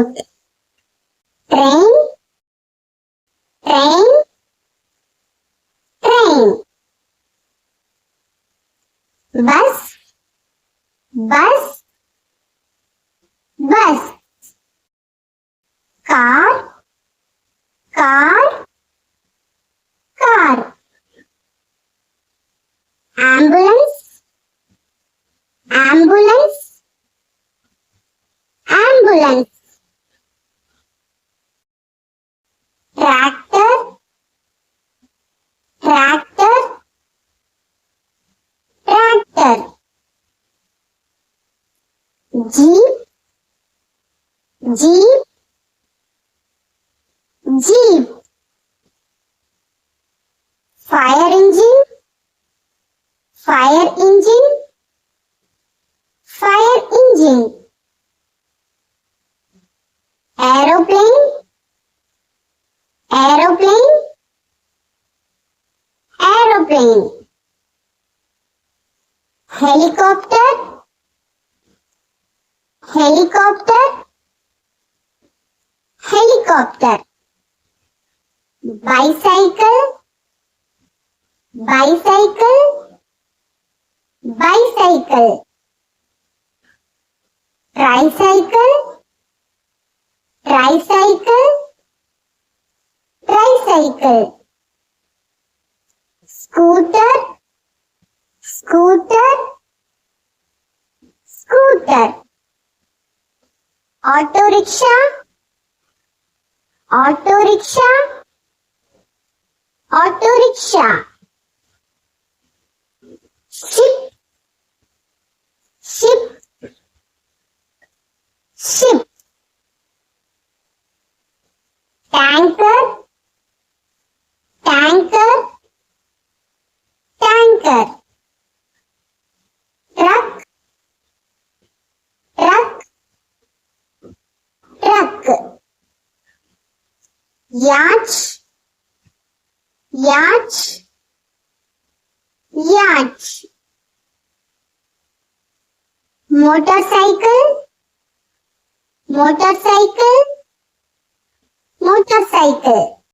boat. Train, train, train. Bus, bus, bus. Car, car, car. Ambulance, ambulance, ambulance. Tractor, tractor, tractor. Jeep, jeep, jeep. Fire engine, fire engine, fire engine. Aeroplane, aeroplane, aeroplane. Helicopter, helicopter, helicopter. Bicycle, bicycle, bicycle. Tricycle, tricycle, tricycle. Scooter, scooter, scooter. Auto rickshaw, auto rickshaw, auto rickshaw. Ship, ship, ship. Tanker, tanker, tanker. Truck, truck, truck. Yacht, yacht, yacht. Motorcycle, motorcycle, motorcycle.